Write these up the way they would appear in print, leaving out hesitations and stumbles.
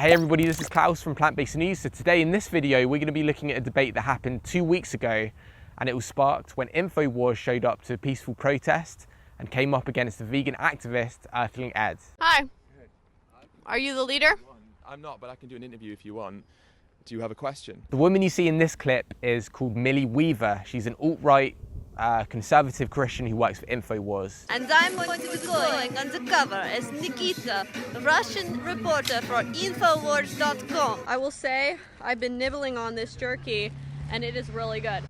Hey everybody, this is Klaus from Plant-Based News. So today in this video, we're going to be looking at a debate that happened 2 weeks ago, and it was sparked when Infowars showed up to a peaceful protest and came up against the vegan activist Earthling Ed. Hi. Are you the leader? I'm not, but I can do an interview if you want. Do you have a question? The woman you see in this clip is called Millie Weaver. She's an alt-right conservative Christian who works for Infowars. And I'm going to be going undercover as Nikita, Russian reporter for Infowars.com. I will say I've been nibbling on this jerky and it is really good.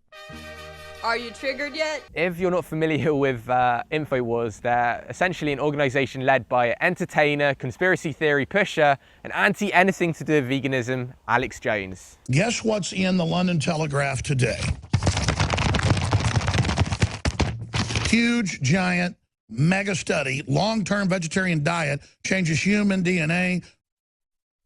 Are you triggered yet? If you're not familiar with Infowars, they're essentially an organization led by entertainer, conspiracy theory pusher, and anti-anything to do with veganism, Alex Jones. Guess what's in the London Telegraph today? Huge, giant, mega study, long-term vegetarian diet changes human DNA,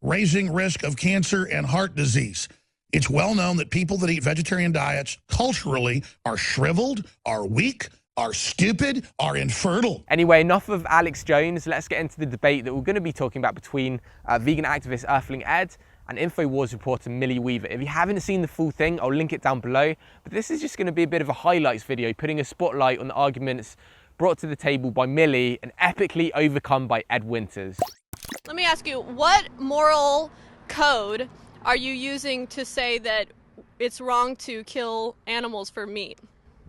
raising risk of cancer and heart disease. It's well known that people that eat vegetarian diets culturally are shriveled, are weak, are stupid, are infertile. Anyway, enough of Alex Jones. Let's get into the debate that we're going to be talking about between vegan activist Earthling Ed and Infowars reporter Millie Weaver. If you haven't seen the full thing, I'll link it down below. But this is just going to be a bit of a highlights video, putting a spotlight on the arguments brought to the table by Millie and epically overcome by Ed Winters. Let me ask you, what moral code are you using to say that it's wrong to kill animals for meat?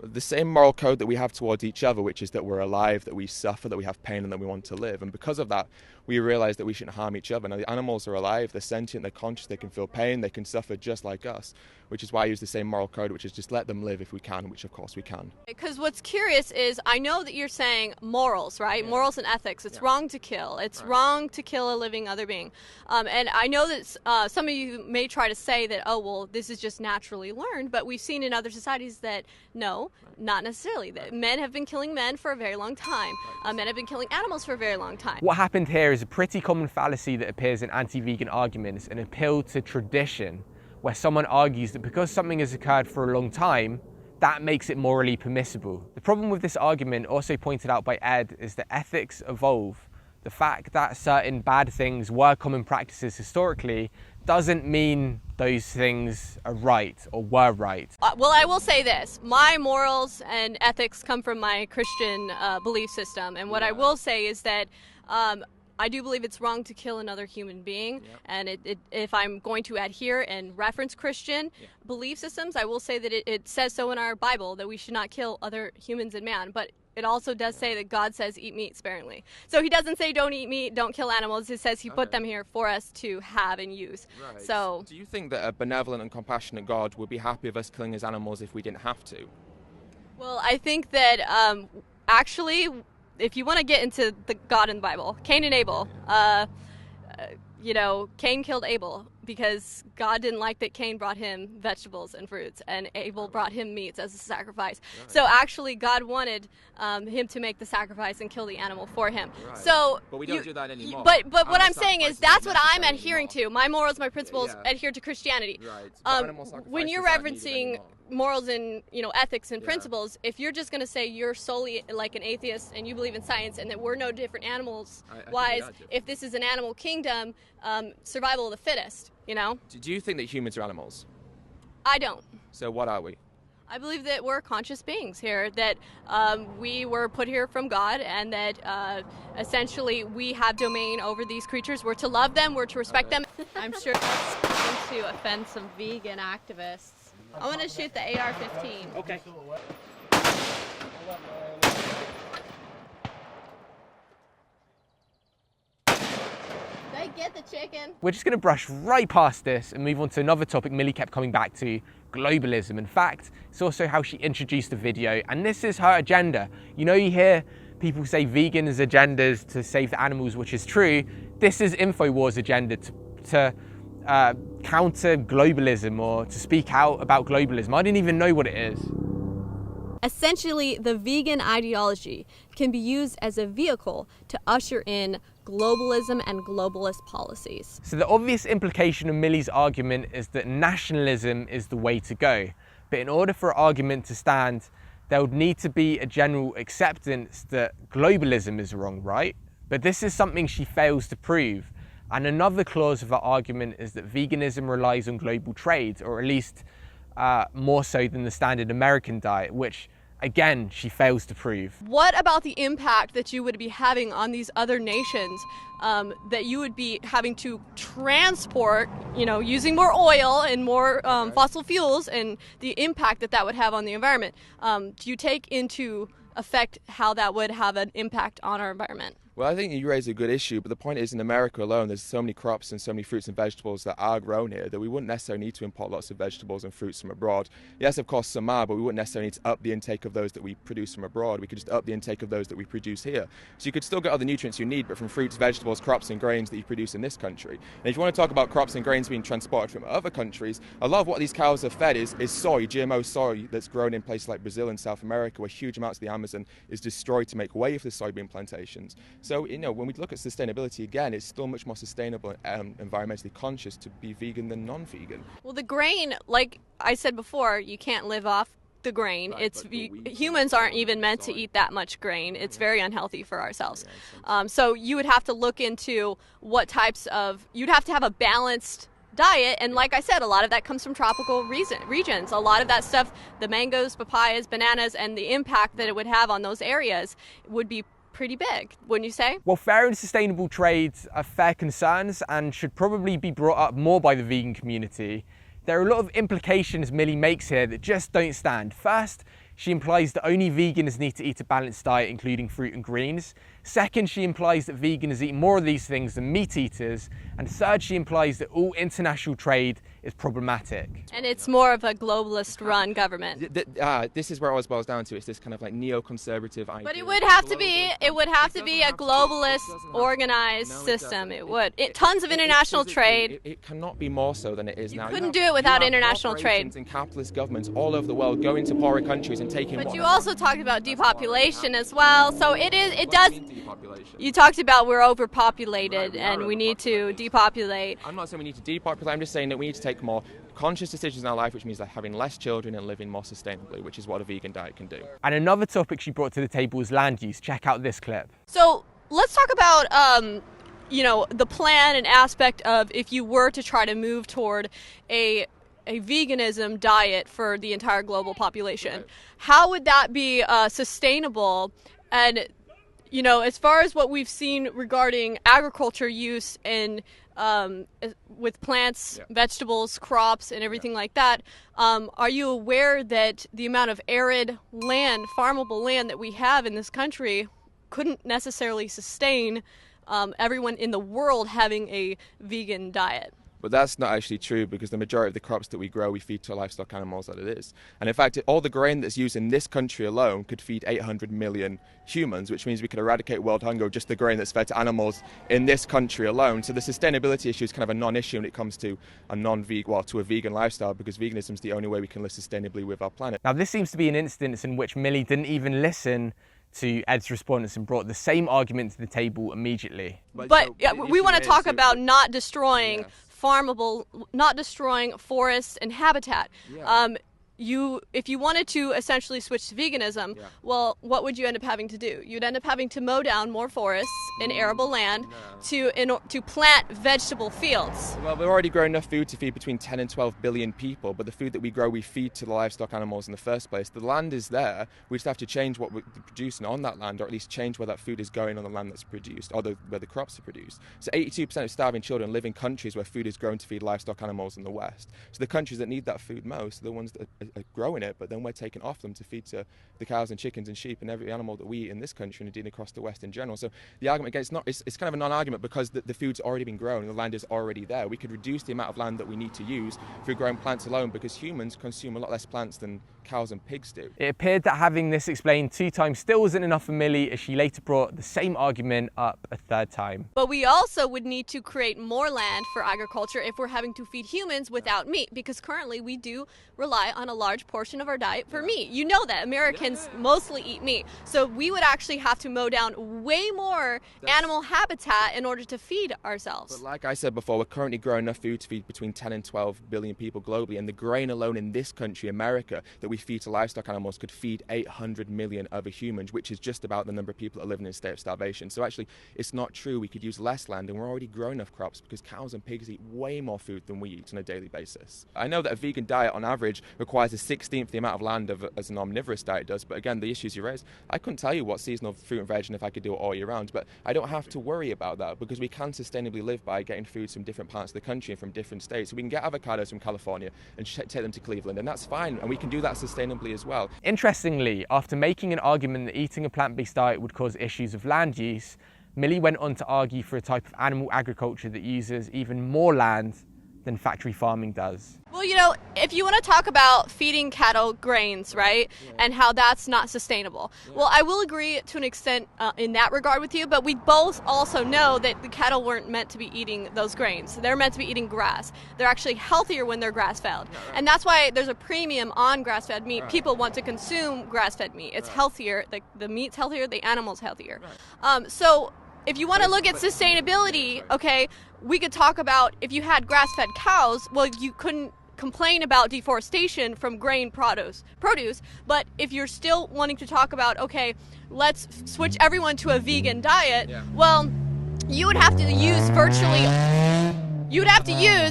The same moral code that we have towards each other, which is that we're alive, that we suffer, that we have pain, and that we want to live. And because of that, we realize that we shouldn't harm each other. Now, the animals are alive, they're sentient, they're conscious, they can feel pain, they can suffer just like us, which is why I use the same moral code, which is just let them live if we can, which of course we can. Because what's curious is, I know that you're saying morals, right? Yeah. Morals and ethics. It's wrong to kill. It's wrong to kill a living other being. And I know that some of you may try to say that, oh, well, this is just naturally learned, but we've seen in other societies that, no, not necessarily. That men have been killing men for a very long time. Men have been killing animals for a very long time. What happened here is a pretty common fallacy that appears in anti-vegan arguments, an appeal to tradition, where someone argues that because something has occurred for a long time, that makes it morally permissible. The problem with this argument, also pointed out by Ed, is that ethics evolve. The fact that certain bad things were common practices historically doesn't mean those things are right or were right. Well, I will say this. My morals and ethics come from my Christian belief system. And what I will say is that I do believe it's wrong to kill another human being. And if I'm going to adhere and reference Christian belief systems, I will say that it says so in our Bible that we should not kill other humans and man. But it also does say that God says eat meat sparingly. So he doesn't say don't eat meat, don't kill animals. It says he put them here for us to have and use. Right. So do you think that a benevolent and compassionate God would be happy with us killing his animals if we didn't have to? Well, I think that actually, if you want to get into the God in the Bible, Cain and Abel, you know, Cain killed Abel because God didn't like that Cain brought him vegetables and fruits and Abel brought him meats as a sacrifice. Right. So actually God wanted him to make the sacrifice and kill the animal for him. Right. So, but we don't do that anymore. But what I'm saying is that's what I'm adhering to. My morals, my principles adhere to Christianity. Right. When you're referencing morals and ethics and principles, if you're just going to say you're solely like an atheist and you believe in science and that we're no different animals wise, if this is an animal kingdom, survival of the fittest, Do you think that humans are animals? I don't. So what are we? I believe that we're conscious beings here, that we were put here from God, and that essentially we have domain over these creatures. We're to love them, we're to respect them. I'm sure that's going to offend some vegan activists. I want to shoot the AR-15. Okay. Did I get the chicken? We're just going to brush right past this and move on to another topic Millie kept coming back to, globalism. In fact, it's also how she introduced the video, and this is her agenda. You hear people say vegans' agendas to save the animals, which is true. This is Infowars' agenda to counter globalism or to speak out about globalism. I didn't even know what it is. Essentially, the vegan ideology can be used as a vehicle to usher in globalism and globalist policies. So the obvious implication of Millie's argument is that nationalism is the way to go. But in order for an argument to stand, there would need to be a general acceptance that globalism is wrong, right? But this is something she fails to prove. And another clause of her argument is that veganism relies on global trade, or at least more so than the standard American diet, which again, she fails to prove. What about the impact that you would be having on these other nations, that you would be having to transport, using more oil and more fossil fuels, and the impact that that would have on the environment? Do you take into effect how that would have an impact on our environment? Well, I think you raise a good issue, but the point is in America alone, there's so many crops and so many fruits and vegetables that are grown here that we wouldn't necessarily need to import lots of vegetables and fruits from abroad. Yes, of course, some are, but we wouldn't necessarily need to up the intake of those that we produce from abroad. We could just up the intake of those that we produce here. So you could still get all the nutrients you need, but from fruits, vegetables, crops and grains that you produce in this country. And if you want to talk about crops and grains being transported from other countries, a lot of what these cows are fed is soy, GMO soy, that's grown in places like Brazil and South America, where huge amounts of the Amazon is destroyed to make way for the soybean plantations. So, when we look at sustainability again, it's still much more sustainable and environmentally conscious to be vegan than non-vegan. Well, the grain, like I said before, you can't live off the grain. Right, humans aren't even meant to eat that much grain. It's very unhealthy for ourselves. So you would have to look into you'd have to have a balanced diet, and like I said, a lot of that comes from tropical regions. A lot of that stuff, the mangoes, papayas, bananas, and the impact that it would have on those areas would be pretty big, wouldn't you say? Well, fair and sustainable trade are fair concerns and should probably be brought up more by the vegan community. There are a lot of implications Millie makes here that just don't stand. First, she implies that only vegans need to eat a balanced diet, including fruit and greens. Second, she implies that vegans eat more of these things than meat eaters. And third, she implies that all international trade is problematic. And it's more of a globalist-run government. This is where it always boils down to. It's this kind of like neoconservative idea. But it would have to be a globalist, organized system. It would. Tons of international trade. It cannot be more so than it is now. You couldn't do it without international trade. And capitalist governments all over the world going to poorer countries and taking. But you also talked about depopulation as well. So it does. You talked about we're overpopulated and we need to depopulate. I'm not saying we need to depopulate. I'm just saying that we need to take more conscious decisions in our life, which means like having less children and living more sustainably, which is what a vegan diet can do. And another topic she brought to the table is land use. Check out this clip. So let's talk about the plan and aspect of if you were to try to move toward a veganism diet for the entire global population. How would that be sustainable? And as far as what we've seen regarding agriculture use and with plants, vegetables, crops, and everything like that, are you aware that the amount of arid land, farmable land that we have in this country couldn't necessarily sustain everyone in the world having a vegan diet? But that's not actually true, because the majority of the crops that we grow, we feed to livestock animals that it is. And in fact, all the grain that's used in this country alone could feed 800 million humans, which means we could eradicate world hunger with just the grain that's fed to animals in this country alone. So the sustainability issue is kind of a non-issue when it comes to to a vegan lifestyle, because veganism is the only way we can live sustainably with our planet. Now, this seems to be an instance in which Millie didn't even listen to Ed's response and brought the same argument to the table immediately. But we want to talk about not destroying not destroying forests and habitat. If you wanted to essentially switch to veganism, well, what would you end up having to do? You'd end up having to mow down more forests and arable land to plant vegetable fields. Well, we've already grown enough food to feed between 10 and 12 billion people, but the food that we grow, we feed to the livestock animals in the first place. The land is there. We just have to change what we're producing on that land, or at least change where that food is going on the land that's produced, or where the crops are produced. So 82% of starving children live in countries where food is grown to feed livestock animals in the West. So the countries that need that food most are the ones that are growing it, but then we're taking off them to feed to the cows and chickens and sheep and every animal that we eat in this country and indeed across the West in general. So the argument against it's kind of a non-argument, because the food's already been grown and the land is already there. We could reduce the amount of land that we need to use through growing plants alone, because humans consume a lot less plants than cows and pigs do. It appeared that having this explained 2 times still wasn't enough for Millie, as she later brought the same argument up a 3rd time. But we also would need to create more land for agriculture if we're having to feed humans without meat, because currently we do rely on a large portion of our diet for meat. You know that Americans mostly eat meat. So we would actually have to mow down way more animal habitat in order to feed ourselves. But like I said before, we're currently growing enough food to feed between 10 and 12 billion people globally, and the grain alone in this country, America, that we feed to livestock animals could feed 800 million other humans, which is just about the number of people that are living in a state of starvation. So actually, it's not true. We could use less land, and we're already growing enough crops because cows and pigs eat way more food than we eat on a daily basis. I know that a vegan diet, on average, requires a 16th the amount of land as an omnivorous diet does, but again, the issues you raise, I couldn't tell you what seasonal fruit and veg and if I could do it all year round, but I don't have to worry about that because we can sustainably live by getting foods from different parts of the country and from different states. So we can get avocados from California and take them to Cleveland, and that's fine, and we can do that sustainably as well. Interestingly, after making an argument that eating a plant-based diet would cause issues of land use, Millie went on to argue for a type of animal agriculture that uses even more land than factory farming does. Well, you know, if you want to talk about feeding cattle grains, right, and how that's not sustainable, well, I will agree to an extent in that regard with you, but we both also know that the cattle weren't meant to be eating those grains. They're meant to be eating grass. They're actually healthier when they're grass-fed. And that's why there's a premium on grass-fed meat. People want to consume grass-fed meat. It's healthier. The meat's healthier. The animal's healthier. So if you want to look at sustainability, okay, we could talk about if you had grass-fed cows, well, you couldn't complain about deforestation from grain produce, but if you're still wanting to talk about, okay, let's switch everyone to a vegan diet, well, you would have to use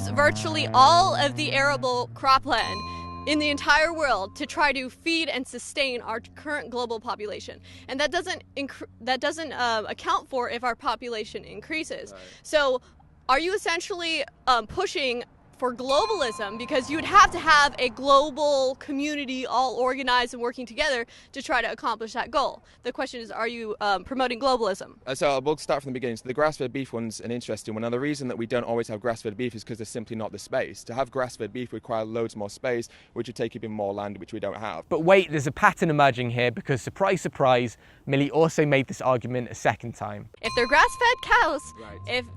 virtually all of the arable cropland in the entire world to try to feed and sustain our current global population, and that doesn't account for if our population increases. So are you essentially pushing for globalism, because you'd have to have a global community all organized and working together to try to accomplish that goal? The question is, are you promoting globalism? So we'll start from the beginning. So the grass-fed beef one's an interesting one. Now the reason that we don't always have grass-fed beef is because there's simply not the space. To have grass-fed beef require loads more space, which would take even more land, which we don't have. But wait, there's a pattern emerging here because, surprise, surprise, Millie also made this argument a second time. If they're grass-fed cows,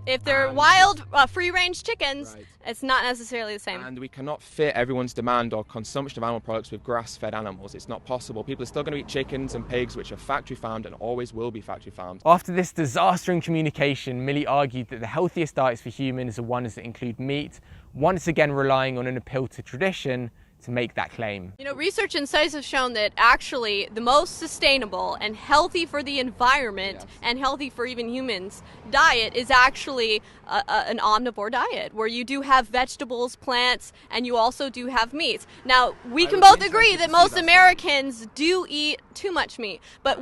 if they're wild, free-range chickens, it's not necessarily the same. And we cannot fit everyone's demand or consumption of animal products with grass-fed animals. It's not possible. People are still going to eat chickens and pigs, which are factory farmed and always will be factory farmed. After this disaster in communication, Millie argued that the healthiest diets for humans are ones that include meat, once again relying on an appeal to tradition to make that claim. You know, research and studies have shown that actually the most sustainable and healthy for the environment and healthy for even humans diet is actually an omnivore diet, where you do have vegetables, plants, and you also do have meat. Now, we can both agree that most Americans do eat too much meat, but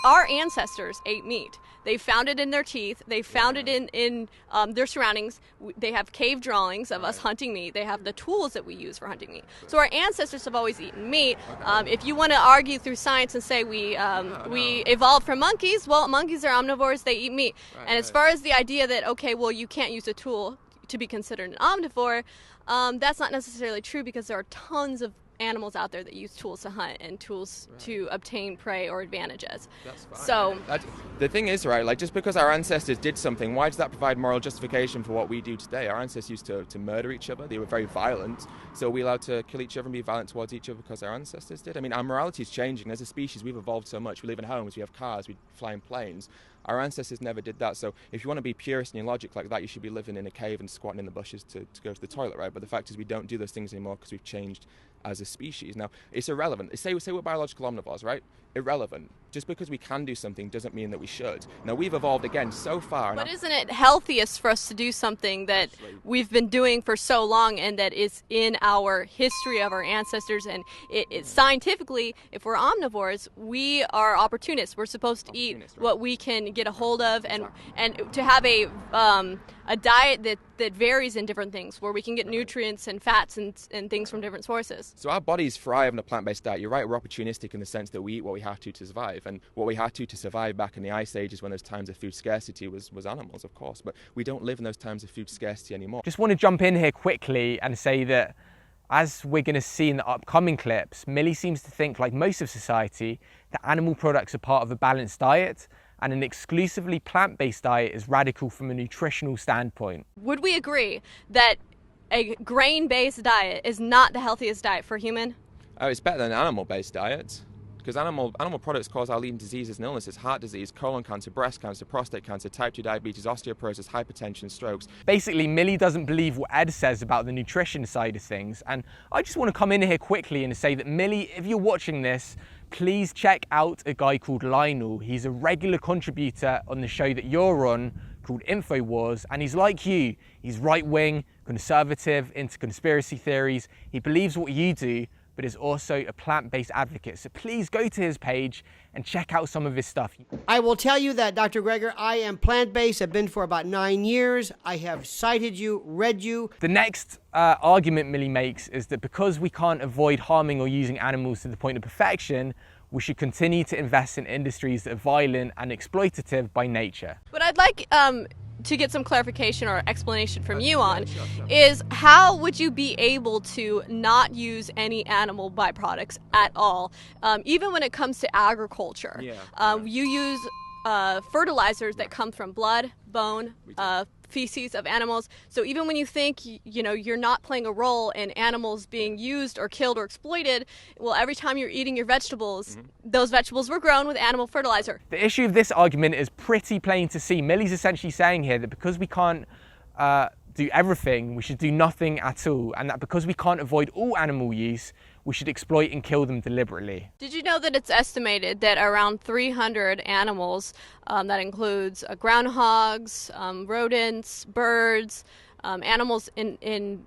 our ancestors ate meat. They found it in their teeth. They found it in their surroundings. They have cave drawings of us hunting meat. They have the tools that we use for hunting meat. So our ancestors have always eaten meat. If you want to argue through science and say we evolved from monkeys, well, monkeys are omnivores. They eat meat. And as far as the idea that, okay, well, you can't use a tool to be considered an omnivore, that's not necessarily true, because there are tons of animals out there that use tools to hunt and tools to obtain prey or advantages. That's fine. So the thing is, right, like, just because our ancestors did something, why does that provide moral justification for what we do today? Our ancestors used to murder each other. They were very violent. So are we allowed to kill each other and be violent towards each other because our ancestors did? I mean, our morality is changing. As a species, we've evolved so much. We live in homes, we have cars, we fly in planes. Our ancestors never did that. So if you want to be purist in your logic like that, you should be living in a cave and squatting in the bushes to go to the toilet, right? But the fact is, we don't do those things anymore because we've changed as a species. Now, it's irrelevant. Say we're biological omnivores, right? Irrelevant. Just because we can do something doesn't mean that we should. Now, we've evolved, again, so far. But isn't it healthiest for us to do something that we've been doing for so long and that is in our history of our ancestors? And it scientifically, if we're omnivores, we are opportunists. We're supposed to eat what we can get a hold of, and to have a diet that varies in different things, where we can get nutrients and fats and things from different sources. So our bodies thrive on a plant-based diet. You're right, we're opportunistic in the sense that we eat what we have to survive. And what we had to survive back in the ice ages when there's times of food scarcity was animals, of course. But we don't live in those times of food scarcity anymore. Just want to jump in here quickly and say that, as we're going to see in the upcoming clips, Millie seems to think, like most of society, that animal products are part of a balanced diet, and an exclusively plant-based diet is radical from a nutritional standpoint. Would we agree that a grain-based diet is not the healthiest diet for human? Oh, it's better than an animal-based diet. because animal products cause our leading diseases and illnesses: heart disease, colon cancer, breast cancer, prostate cancer, type 2 diabetes, osteoporosis, hypertension, strokes. Basically, Millie doesn't believe what Ed says about the nutrition side of things, and I just want to come in here quickly and say that, Millie, if you're watching this, please check out a guy called Lionel. He's a regular contributor on the show that you're on, called Infowars, and he's like you. He's right-wing, conservative, into conspiracy theories. He believes what you do, but is also a plant-based advocate. So please go to his page and check out some of his stuff. I will tell you that, Dr. Greger, I am plant-based. I've been for about 9 years. I have cited you, read you. The next argument Millie makes is that because we can't avoid harming or using animals to the point of perfection, we should continue to invest in industries that are violent and exploitative by nature. What I'd like to get some clarification or explanation from you on is, how would you be able to not use any animal byproducts at all, even when it comes to agriculture? You use fertilizers that come from blood, bone, feces of animals. So even when you think you're not playing a role in animals being used or killed or exploited, well, every time you're eating your vegetables, those vegetables were grown with animal fertilizer. The issue of this argument is pretty plain to see. Millie's essentially saying here that because we can't do everything, we should do nothing at all, and that because we can't avoid all animal use, we should exploit and kill them deliberately. Did you know that it's estimated that around 300 animals, that includes groundhogs, rodents, birds, animals in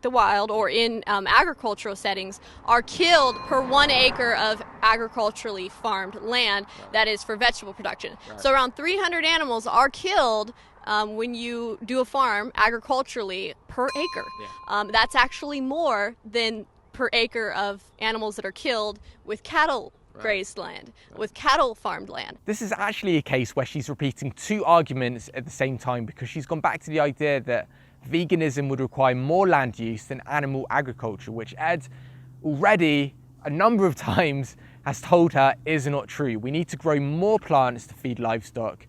the wild or in agricultural settings, are killed per 1 acre of agriculturally farmed land that is for vegetable production. So around 300 animals are killed when you do a farm agriculturally per acre. That's actually more than per acre of animals that are killed with cattle grazed land, with cattle farmed land. This is actually a case where she's repeating two arguments at the same time, because she's gone back to the idea that veganism would require more land use than animal agriculture, which Ed already a number of times has told her is not true. We need to grow more plants to feed livestock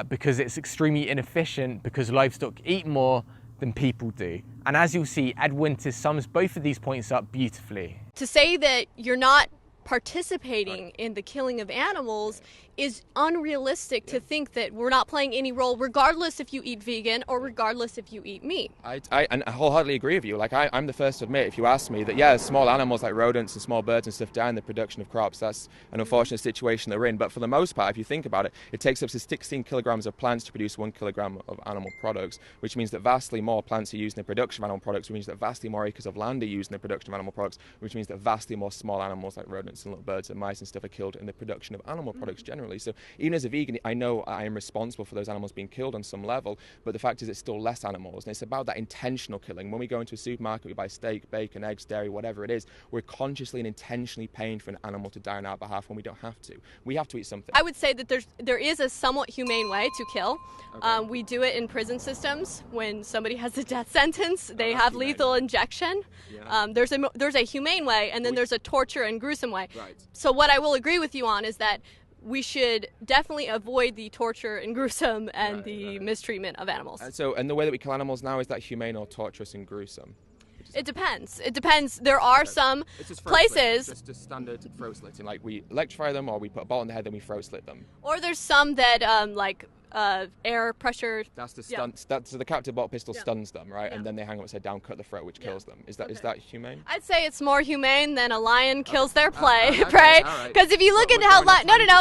because it's extremely inefficient, because livestock eat more than people do. And as you'll see, Ed Winters sums both of these points up beautifully. To say that you're not participating in the killing of animals is unrealistic. To think that we're not playing any role, regardless if you eat vegan or regardless if you eat meat. I wholeheartedly agree with you. Like, I'm the first to admit, if you ask me, that yeah, small animals like rodents and small birds and stuff die in the production of crops. That's an unfortunate situation they're in. But for the most part, if you think about it, it takes up to 16 kilograms of plants to produce 1 kilogram of animal products, which means that vastly more plants are used in the production of animal products, which means that vastly more acres of land are used in the production of animal products, which means that vastly more small animals like rodents and little birds and mice and stuff are killed in the production of animal products generally. So even as a vegan, I know I am responsible for those animals being killed on some level, but the fact is it's still less animals, and it's about that intentional killing. When we go into a supermarket, we buy steak, bacon, eggs, dairy, whatever it is, we're consciously and intentionally paying for an animal to die on our behalf when we don't have to. We have to eat something. I would say that there is a somewhat humane way to kill. Okay. We do it in prison systems. When somebody has a death sentence, they have lethal injection. Yeah. There's a humane way, and then there's a torture and gruesome way. Right. So what I will agree with you on is that we should definitely avoid the torture and gruesome and the mistreatment of animals. And the way that we kill animals now, is that humane or torturous and gruesome? It depends. It depends. There are some places. Just standard throat slitting, like we electrify them, or we put a bolt in the head, then we throat slit them. Or there's some that air pressure. That's the stun. So the captive bolt pistol stuns them, right? Yeah. And then they hang upside down, cut the throat, which kills them. Is that humane? I'd say it's more humane than a lion kills their prey, right? Because if you look at how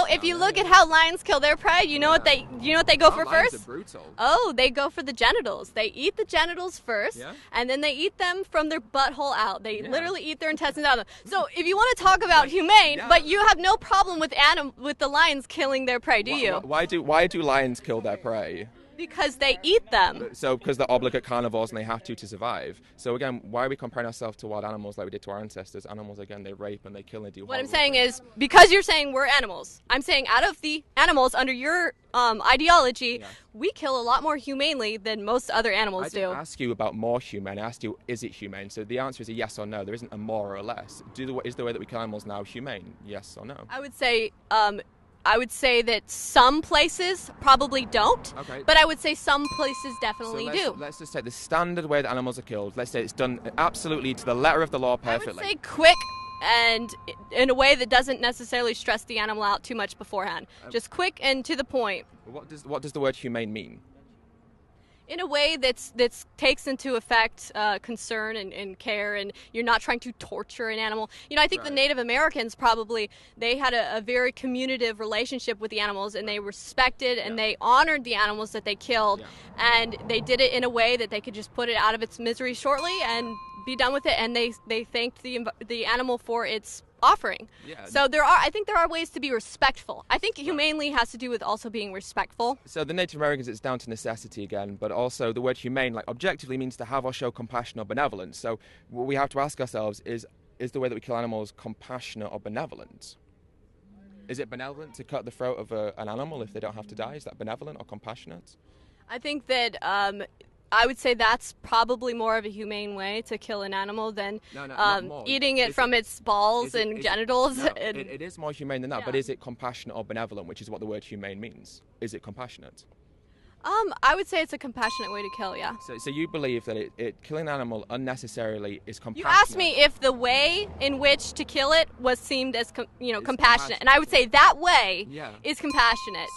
if you look at how lions kill their prey, you know what they go for first? Lions are brutal. Oh, they go for the genitals. They eat the genitals first, and then they eat them from their butthole out. They literally eat their intestines out of them. So if you want to talk about humane, but you have no problem with the lions killing their prey, do you? Why do lions kill their prey? Because they eat them. So because they're obligate carnivores and they have to survive. So again, why are we comparing ourselves to wild animals like we did to our ancestors? Animals, again, they rape and they kill and they do. What I'm saying is, because you're saying we're animals, I'm saying out of the animals under your ideology, we kill a lot more humanely than most other animals do. I didn't ask you about more humane. I asked you, is it humane? So the answer is a yes or no. There isn't a more or less. Is the way that we kill animals now humane? Yes or no? I would say that some places probably don't, but I would say some places definitely do. Let's just take the standard way that animals are killed. Let's say it's done absolutely to the letter of the law perfectly. I would say quick and in a way that doesn't necessarily stress the animal out too much beforehand. Just quick and to the point. What does the word humane mean? In a way that's takes into effect concern and care, and you're not trying to torture an animal. You know, I think the Native Americans probably, they had a very communicative relationship with the animals, and they respected and they honored the animals that they killed, and they did it in a way that they could just put it out of its misery shortly and be done with it, and they thanked the animal for its offering. So I think there are ways to be respectful. I think humanely has to do with also being respectful. So the Native Americans, it's down to necessity again, but also the word humane, like objectively, means to have or show compassion or benevolence. So what we have to ask ourselves is the way that we kill animals compassionate or benevolent? Is it benevolent to cut the throat of an animal if they don't have to die? Is that benevolent or compassionate? I think that I would say that's probably more of a humane way to kill an animal than eating it from its balls and genitals. No, it is more humane than that, but is it compassionate or benevolent, which is what the word humane means? Is it compassionate? I would say it's a compassionate way to kill, yeah. So you believe that killing an animal unnecessarily is compassionate? You asked me if the way in which to kill it was seemed as compassionate, and I would say that way is compassionate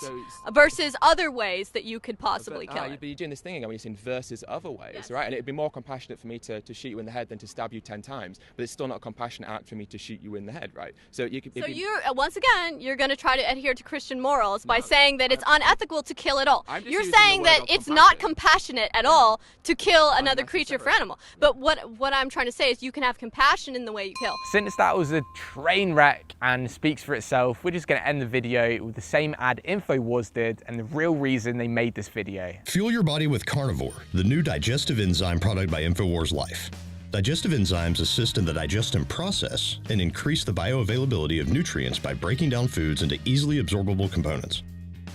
versus other ways that you could possibly kill it. But you're doing this thing again when you're saying versus other ways, right? And it'd be more compassionate for me to shoot you in the head than to stab you 10 times, but it's still not a compassionate act for me to shoot you in the head, right? So you're once again, you're going to try to adhere to Christian morals by saying that it's unethical to kill at all. You're saying that it's not compassionate at all to kill another creature for animal. But what I'm trying to say is you can have compassion in the way you kill. Since that was a train wreck and speaks for itself, we're just going to end the video with the same ad Infowars did and the real reason they made this video. Fuel your body with Carnivore, the new digestive enzyme product by Infowars Life. Digestive enzymes assist in the digestion process and increase the bioavailability of nutrients by breaking down foods into easily absorbable components.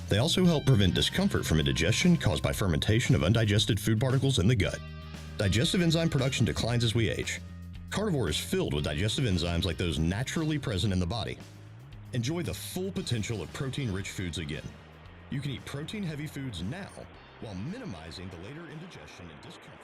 They also help prevent discomfort from indigestion caused by fermentation of undigested food particles in the gut. Digestive enzyme production declines as we age. Carnivore is filled with digestive enzymes like those naturally present in the body. Enjoy the full potential of protein-rich foods again. You can eat protein-heavy foods now while minimizing the later indigestion and discomfort.